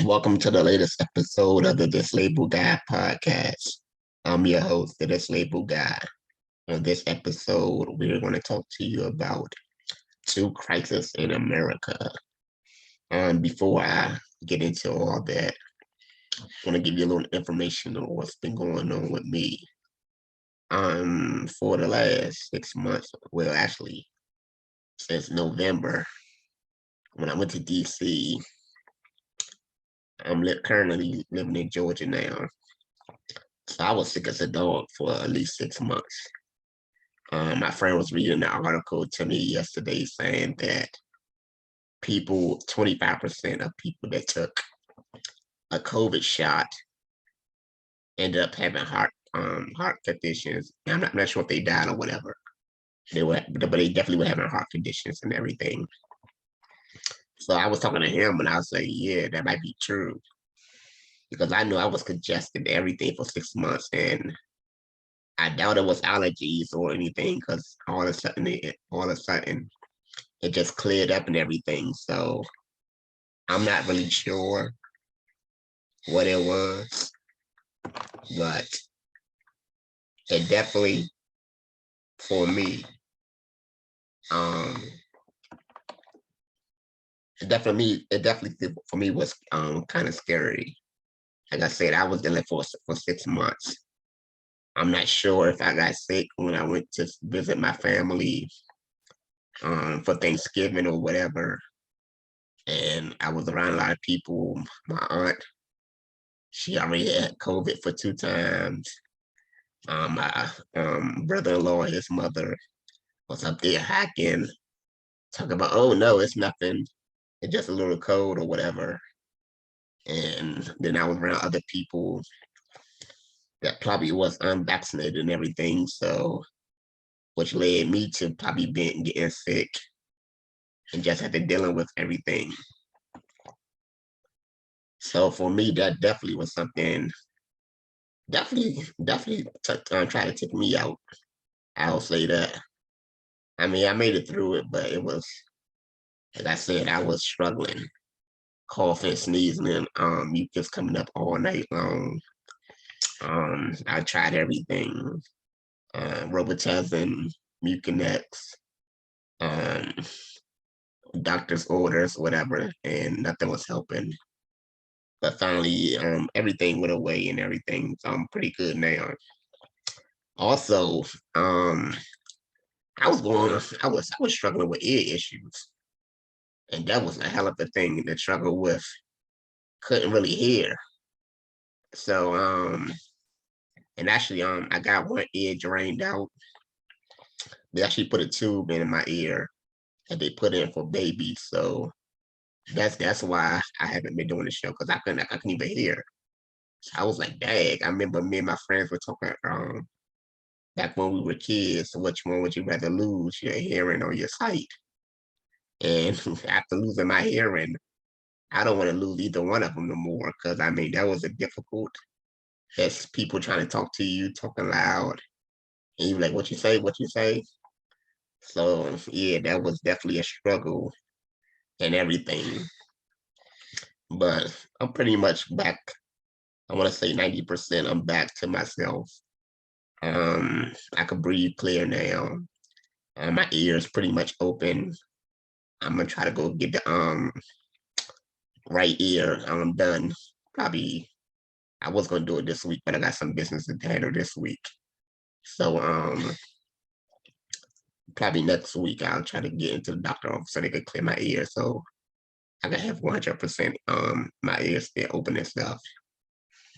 Welcome to the latest episode of the Dislabeled Guy podcast. I'm your host, the Dislabeled Guy. On this episode, we're going to talk to you about two crises in America. Before I get into all that, I want to give you a little information on what's been going on with me. For the last 6 months, well, actually, since November, when I went to DC, currently living in Georgia now. So I was sick as a dog for at least 6 months. My friend was reading an article to me yesterday saying that 25% of people that took a COVID shot ended up having heart conditions. I'm not sure if they died or whatever. But they definitely were having heart conditions and everything. So I was talking to him and I was like, yeah, that might be true. Because I knew I was congested and everything for 6 months and I doubt it was allergies or anything because all of a sudden it just cleared up and everything. So I'm not really sure what it was, but it definitely for me, um, it definitely for me was kind of scary. Like I said, I was dealing for 6 months. I'm not sure if I got sick when I went to visit my family for Thanksgiving or whatever. And I was around a lot of people. My aunt, she already had COVID for 2 times. My brother-in-law, his mother was up there hacking, talking about, oh no, it's nothing. It's just a little cold or whatever. And then I was around other people that probably was unvaccinated and everything. So, which led me to probably being getting sick and just had to dealing with everything. So for me, that definitely was something definitely try to take me out. I'll say that. I mean, I made it through it, but it was, like I said, I was struggling, coughing, sneezing, and mucus coming up all night long. I tried everything, Robitussin, Mucinex, um, doctor's orders, whatever, and nothing was helping. But finally, everything went away and everything's pretty good now. Also, um, I was struggling with ear issues, and that was a hell of a thing to struggle with. Couldn't really hear, so and actually, I got one ear drained out. They actually put a tube in my ear that they put in for babies, so that's why I haven't been doing the show because I couldn't even hear. So I was like, dang. I remember me and my friends were talking back when we were kids. So which one would you rather lose, your hearing or your sight? And after losing my hearing, I don't want to lose either one of them no more because I mean that was a difficult. That's people trying to talk to you, talking loud, and you like, what you say, what you say. So yeah, that was definitely a struggle and everything. But I'm pretty much back. I want to say 90%. I'm back to myself. I can breathe clear now. My ears pretty much open. I'm gonna try to go get the right ear done. Probably I was gonna do it this week, but I got some business to handle this week. So probably next week I'll try to get into the doctor office so they can clear my ear so I can have 100% my ears stay open and stuff.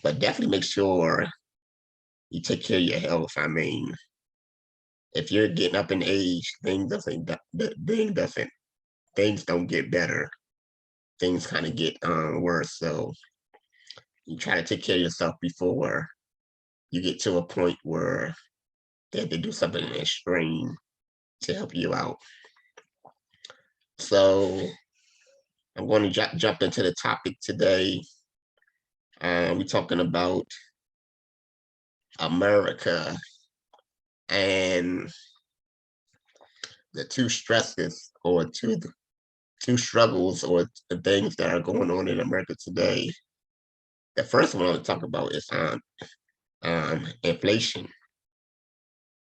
But definitely make sure you take care of your health. I mean, if you're getting up in age, things don't get better. Things kind of get worse. So you try to take care of yourself before you get to a point where they have to do something extreme to help you out. So I'm going to jump into the topic today. We're talking about America and the two stresses or two struggles or the things that are going on in America today. The first one I want to talk about is inflation.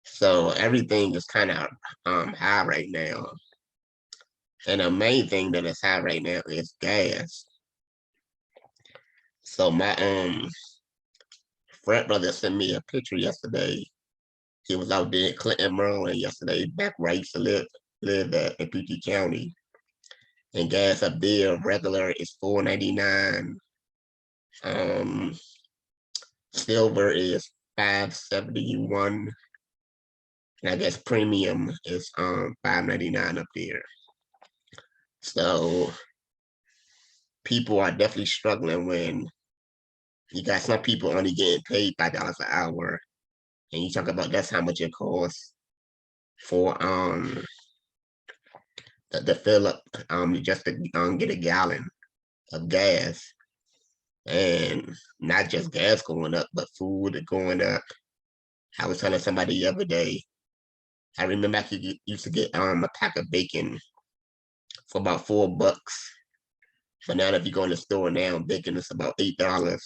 So everything is kind of high right now, and the main thing that is high right now is gas. So my frat brother sent me a picture yesterday. He was out there in Clinton, Maryland yesterday, back where I used to live at in PG County. And gas up there regular is $4.99. Um, silver is $5.71. And I guess premium is $5.99 up there. So people are definitely struggling when you got some people only getting paid $5 an hour. And you talk about that's how much it costs for the fill up just to get a gallon of gas. And not just gas going up, but food going up. I was telling somebody the other day, I remember I used to get a pack of bacon for about $4. But now if you go in the store now, bacon is about $8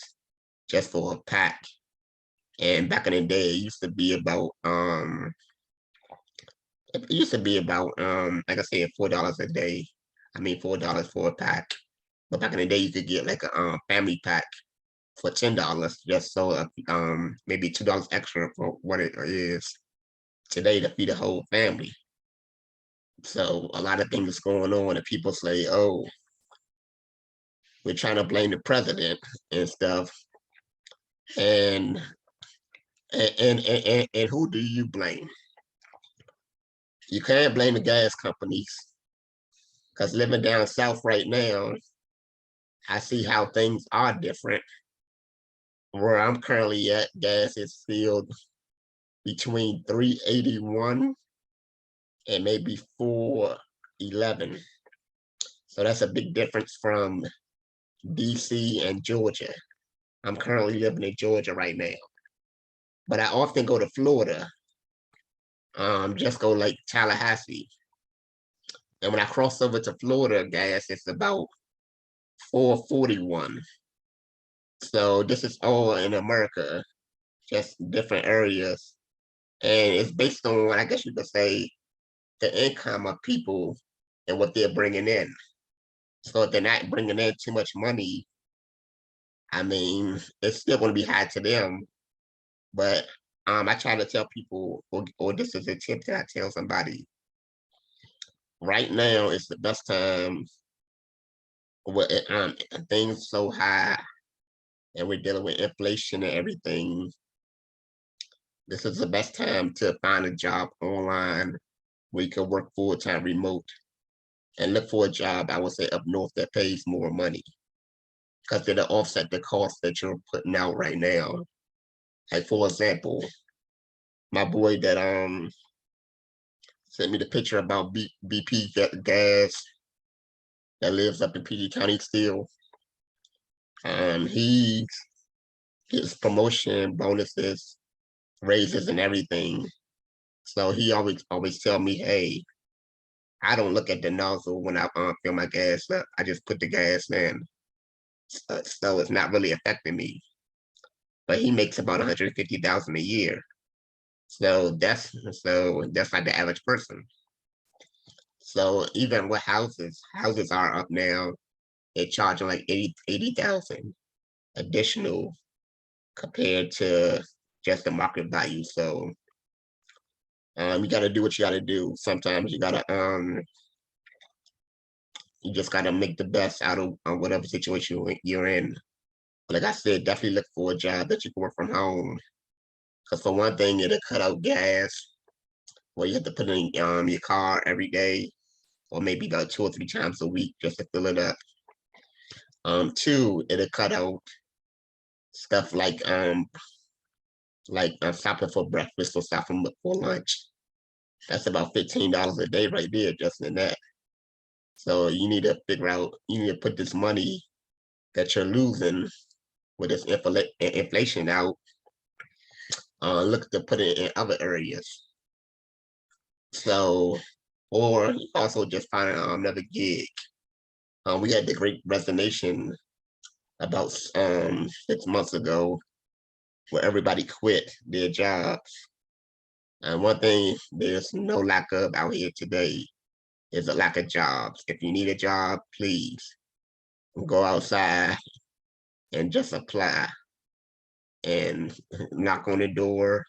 just for a pack. And back in the day, it used to be about like I said, $4 a day. I mean $4 for a pack. But back in the day you could get like a family pack for $10 just so maybe $2 extra for what it is today to feed a whole family. So a lot of things going on and people say, oh, we're trying to blame the president and stuff. And and who do you blame? You can't blame the gas companies because living down south right now, I see how things are different. Where I'm currently at, gas is still between 381 and maybe 411. So that's a big difference from DC and Georgia. I'm currently living in Georgia right now. But I often go to Florida, just go like Tallahassee. And when I cross over to Florida, gas it's about 441. So this is all in America, just different areas. And it's based on, I guess you could say, the income of people and what they're bringing in. So if they're not bringing in too much money, I mean, it's still going to be high to them. But I try to tell people, or this is a tip that I tell somebody, right now is the best time where things so high and we're dealing with inflation and everything. This is the best time to find a job online where you can work full-time remote and look for a job, I would say up north that pays more money because it'll offset the cost that you're putting out right now. Like for example, my boy that sent me the picture about BP gas that lives up in PG County still. He gets promotion bonuses, raises, and everything. So he always tell me, hey, I don't look at the nozzle when I fill my gas up. I just put the gas in, so it's not really affecting me. But he makes about 150,000 a year. So that's like the average person. So even with houses are up now. They're charging like 80,000 additional compared to just the market value. So you got to do what you got to do. Sometimes you just got to make the best out of whatever situation you're in. Like I said, definitely look for a job that you can work from home. Because for one thing, it'll cut out gas where you have to put in your car every day, or maybe about 2 or 3 times a week just to fill it up. Two, it'll cut out stuff like stopping for breakfast or stopping for lunch. That's about $15 a day right there, just in that. So you need to you need to put this money that you're losing with this inflation out, look to put it in other areas. So, or you also just find another gig. We had the Great Resignation about 6 months ago, where everybody quit their jobs. And one thing there's no lack of out here today is a lack of jobs. If you need a job, please go outside and just apply and knock on the door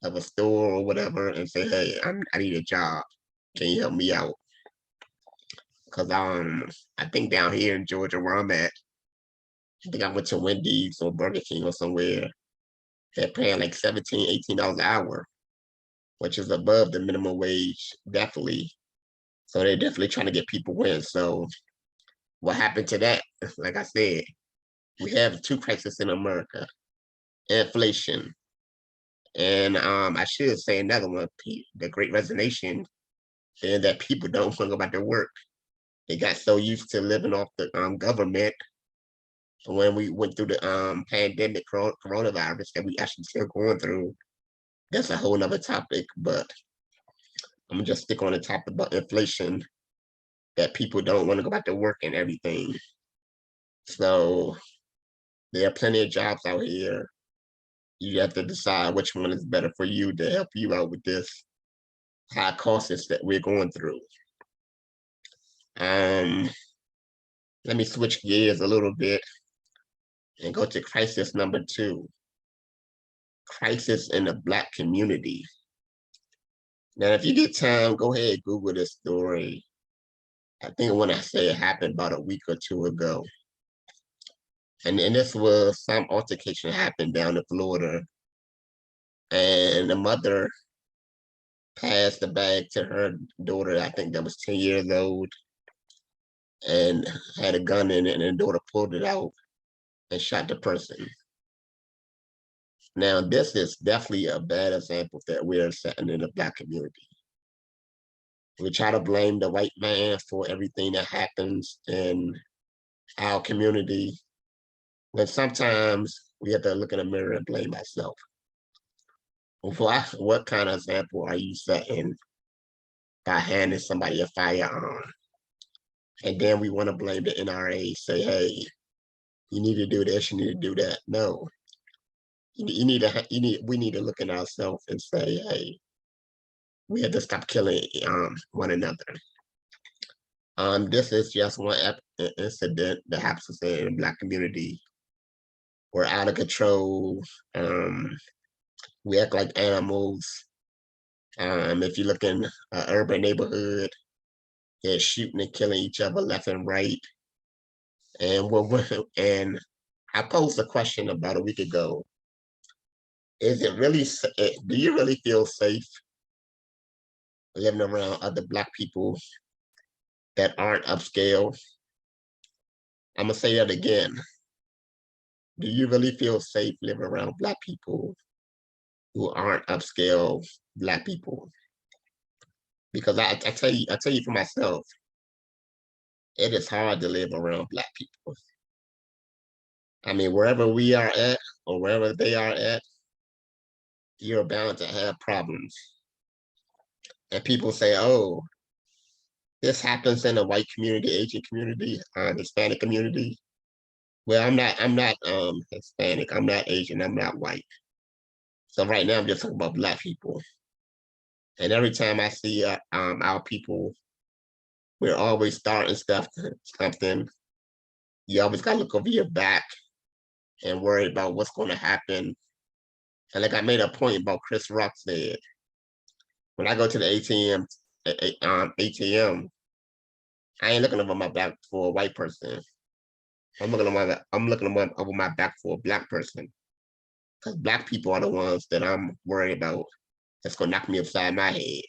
of a store or whatever and say, "Hey, I need a job. Can you help me out?" Because I think down here in Georgia where I'm at, I think I went to Wendy's or Burger King or somewhere. They're paying like 17, $18 an hour, which is above the minimum wage, definitely. So they're definitely trying to get people in. So what happened to that? Like I said, we have two crises in America: inflation, and I should say another one, the Great Resignation, and that people don't want to go back to work. They got so used to living off the government when we went through the pandemic coronavirus that we actually still going through. That's a whole nother topic, but I'm gonna just stick on the topic about inflation, that people don't want to go back to work and everything. So there are plenty of jobs out here. You have to decide which one is better for you to help you out with this high costs that we're going through. Um, Let me switch gears a little bit and go to crisis number two: crisis in the Black community. Now, if you get time, go ahead, Google this story. I think when I say it happened about a week or two ago. And this was some altercation happened down in Florida. And the mother passed the bag to her daughter, I think that was 10 years old, and had a gun in it, and the daughter pulled it out and shot the person. Now, this is definitely a bad example that we're setting in the Black community. We try to blame the white man for everything that happens in our community, when sometimes we have to look in the mirror and blame ourselves. What kind of example are you setting by handing somebody a firearm? And then we want to blame the NRA, say, "Hey, you need to do this, you need to do that." No, we need to look at ourselves and say, "Hey, we have to stop killing one another." This is just one incident that happens in the Black community. We're out of control. Um, we act like animals. If you look in an urban neighborhood, they're shooting and killing each other left and right. And I posed a question about a week ago. Is it really? Do you really feel safe living around other Black people that aren't upscale? I'm gonna say that again. Do you really feel safe living around Black people who aren't upscale Black people? Because I tell you for myself, it is hard to live around Black people. I mean, wherever we are at or wherever they are at, you're bound to have problems. And people say, "Oh, this happens in the white community, Asian community, Hispanic community." Well, I'm not Hispanic, I'm not Asian, I'm not white. So right now I'm just talking about Black people. And every time I see our people, we're always starting something. You always gotta look over your back and worry about what's gonna happen. And like I made a point about Chris Rock said, when I go to the ATM, I ain't looking over my back for a white person. I'm looking over my back for a Black person, because Black people are the ones that I'm worried about that's gonna knock me upside my head.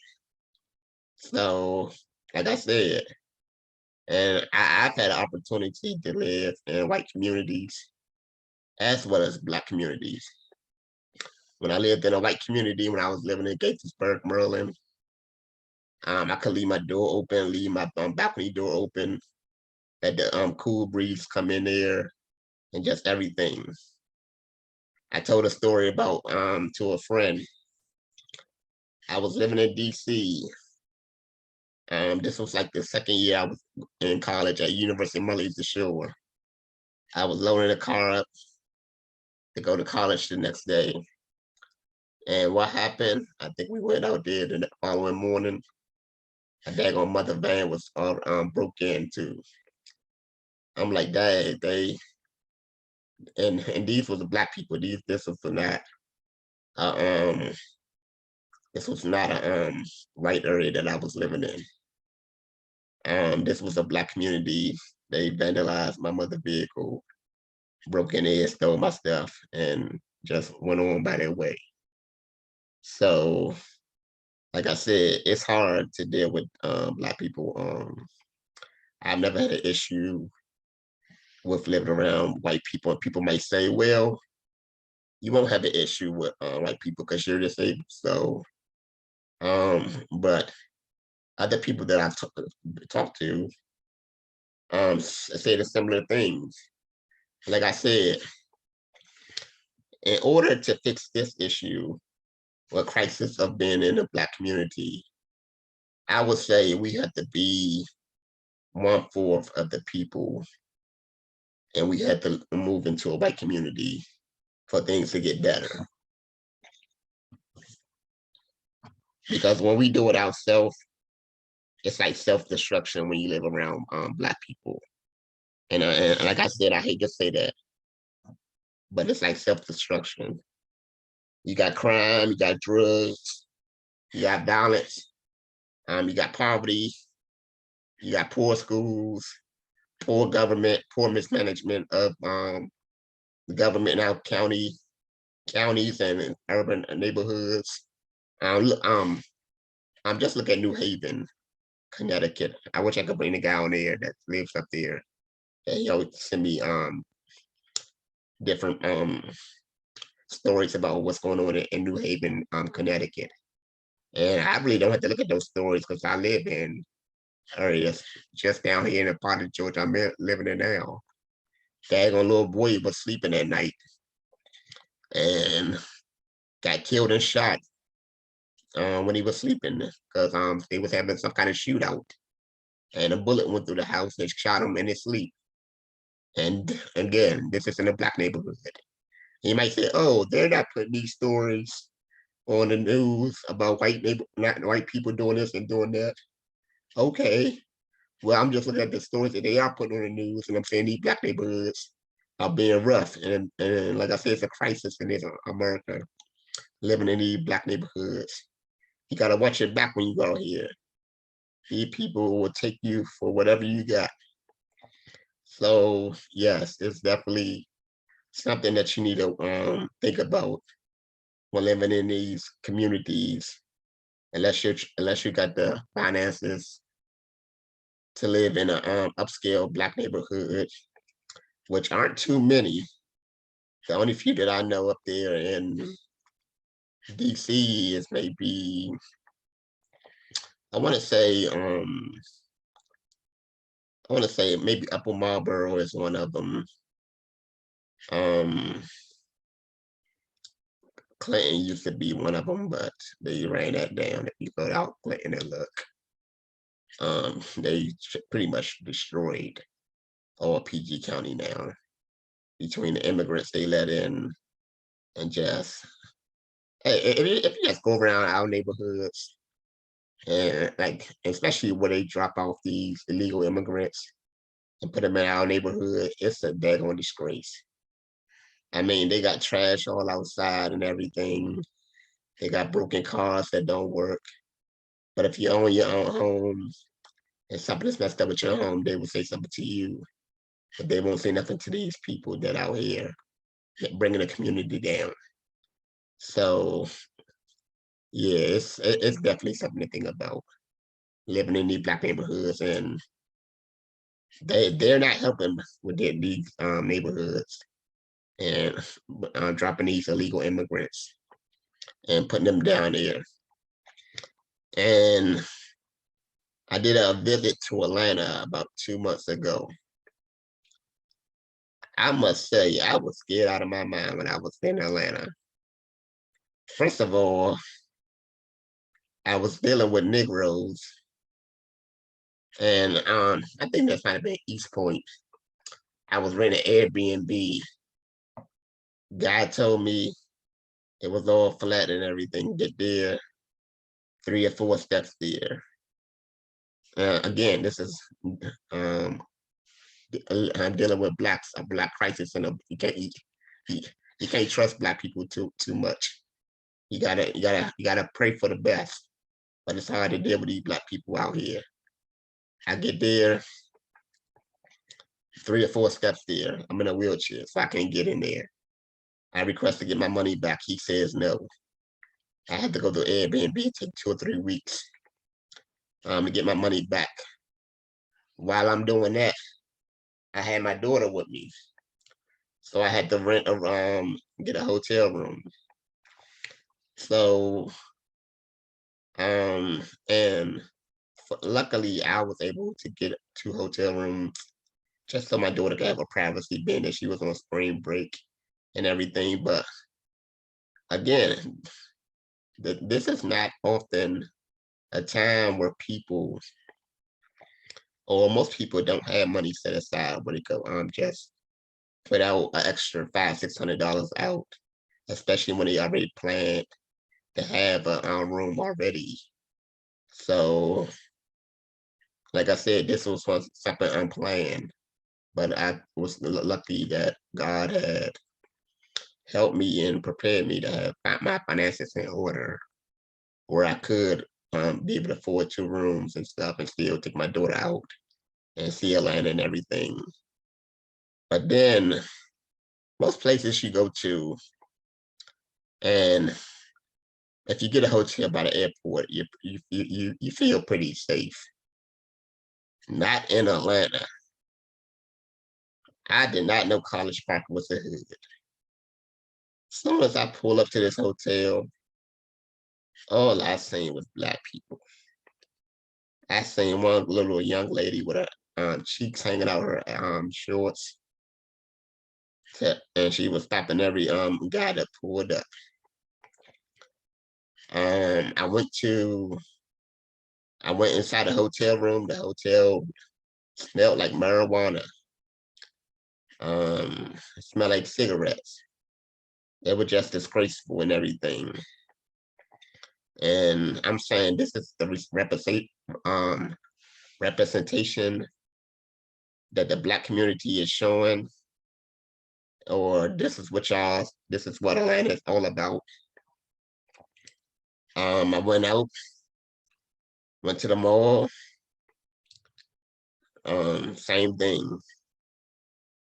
So, like I said, and I've had an opportunity to live in white communities as well as Black communities. When I lived in a white community, when I was living in Gaithersburg, Maryland, I could leave my door open, leave my balcony door open, let the cool breeze come in there, and just everything. I told a story about to a friend. I was living in DC, This was like the second year I was in college at University of Malaysia the Shore. I was loading the car up to go to college the next day. And what happened? I think we went out there the following morning. A daggone mother van was all broke into. I'm like, Dad, they and these was the black people. Uh, um this was not a white area that I was living in. This was a black community. They vandalized my mother's vehicle, broke in there, stole my stuff, and just went on by their way. So, like I said, it's hard to deal with black people. I've never had an issue with living around white people. And people might say, well, you won't have an issue with white people because you're disabled. So, but other people that I've talked to say the similar things. Like I said, in order to fix this issue or crisis of being in the black community, I would say we have to be 1/4 of the people, and we have to move into a white community for things to get better. Because when we do it ourselves, it's like self-destruction when you live around black people. And like I said, I hate to say that, but it's like self-destruction. You got crime, you got drugs, you got violence, you got poverty, you got poor schools, poor government, poor mismanagement of the government in our counties and urban neighborhoods. Look, I'm just look at New Haven, Connecticut. I wish I could bring the guy on there that lives up there. And he'll send me different stories about what's going on in New Haven, Connecticut. And I really don't have to look at those stories because I live in areas just down here in the part of Georgia I'm living in now. Daggone little boy was sleeping at night and got killed and shot when he was sleeping because they was having some kind of shootout and a bullet went through the house and shot him in his sleep. And again, this is in a black neighborhood. You might say, "Oh, they're not putting these stories on the news about not white people doing this and doing that." Okay, well, I'm just looking at the stories that they are putting on the news, and I'm saying these black neighborhoods are being rough, and like I said, it's a crisis in this America living in these black neighborhoods. You gotta watch your back when you go out here. These people will take you for whatever you got. So yes, it's definitely something that you need to think about when living in these communities, unless you got the finances to live in a upscale black neighborhood, which aren't too many. The only few that I know up there in DC is maybe I want to say maybe Upper Marlboro is one of them. Um, Clinton used to be one of them, but they ran that down. If you go out Clinton and look, they pretty much destroyed all PG County now between the immigrants they let in and just hey, if you just go around our neighborhoods and like especially where they drop off these illegal immigrants and put them in our neighborhood, it's a daggone disgrace. I mean, they got trash all outside and everything. They got broken cars that don't work. But if you own your own home and something's messed up with your home, they will say something to you, but they won't say nothing to these people that out here bringing the community down. So yeah, it's definitely something to think about living in these black neighborhoods, and they're not helping with these neighborhoods and dropping these illegal immigrants and putting them down there. And I did a visit to Atlanta about 2 months ago. I must say, I was scared out of my mind when I was in Atlanta. First of all, I was dealing with Negroes And I think that's might have been East Point. I was renting Airbnb. Guy told me it was all flat and everything. Get there, 3 or 4 steps there. Again, this is um I'm dealing with blacks, a black crisis, and you, you can't trust black people too much. You gotta pray for the best, but it's hard to deal with these black people out here. I get there, 3 or 4 steps there. I'm in a wheelchair, so I can't get in there. I request to get my money back. He says no. I had to go to Airbnb, take 2 or 3 weeks to get my money back. While I'm doing that, I had my daughter with me, so I had to get a hotel room. So and luckily I was able to get 2 hotel rooms just so my daughter could have a privacy, being that she was on spring break and everything. But again, this is not often a time where people or most people don't have money set aside where they go just put out an extra $500-600 out, especially when they already planned to have a room already. So, like I said, this was something unplanned, but I was lucky that God had helped me and prepared me to have my finances in order, where I could be able to afford 2 rooms and stuff, and still take my daughter out and see Atlanta and everything. But then most places you go to, and if you get a hotel by the airport, you feel pretty safe. Not in Atlanta. I did not know College Park was a hood. As soon as I pull up to this hotel, all I seen was black people. I seen one little young lady with her cheeks hanging out her shorts, and she was stopping every guy that pulled up. I went inside the hotel room. The hotel smelled like marijuana. It smelled like cigarettes. They were just disgraceful and everything. And I'm saying this is the representation that the black community is showing, or this is what Atlanta is all about. I went out, went to the mall, same thing.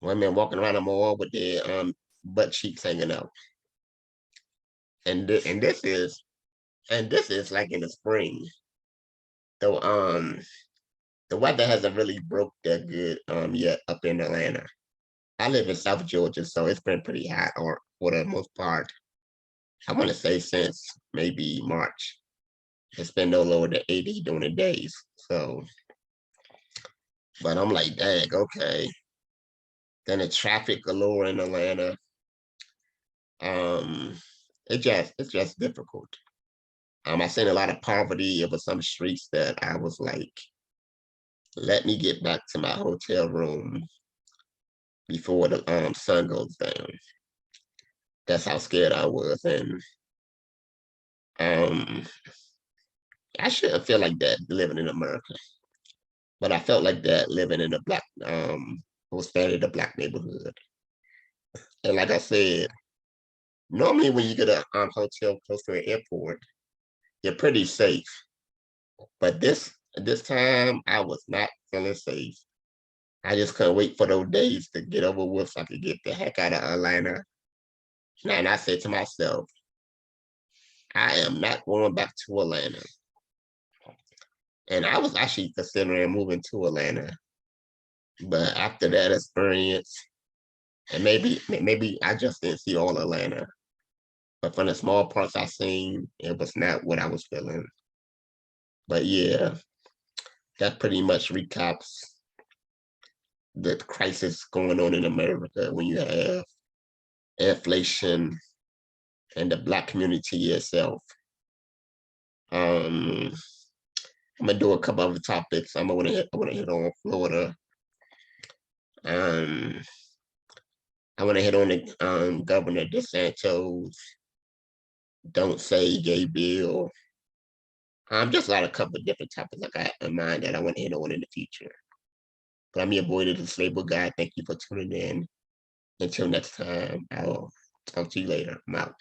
Women walking around the mall with their butt cheeks hanging out. And this is like in the spring. So the weather hasn't really broke that good yet up in Atlanta. I live in South Georgia, so it's been pretty hot or for the most part. I want to say since maybe March. It's been no lower than 80 during the days. So, but I'm like, dang, okay. Then the traffic galore in Atlanta. Um, it's just difficult. I seen a lot of poverty over some streets that I was like, let me get back to my hotel room before the sun goes down. That's how scared I was. And um I shouldn't feel like that living in America. But I felt like that living in a black was standing the black neighborhood. And like I said, normally when you get a hotel close to an airport, you're pretty safe. But this time I was not feeling safe. I just couldn't wait for those days to get over with so I could get the heck out of Atlanta. And I said to myself, I am not going back to Atlanta. And I was actually considering moving to Atlanta. But after that experience, and maybe I just didn't see all Atlanta. But from the small parts I seen, it was not what I was feeling. But yeah, that pretty much recaps the crisis going on in America when you have inflation and the black community itself. Um, I'm gonna do a couple other topics. I wanna hit on Florida. Um, I wanna hit on the Governor DeSantis don't say gay bill. Just a couple of different topics I got in mind that I want to hit on in the future. But I'm your boy, the disabled guy. Thank you for tuning in. Until next time, I'll talk to you later. I'm out.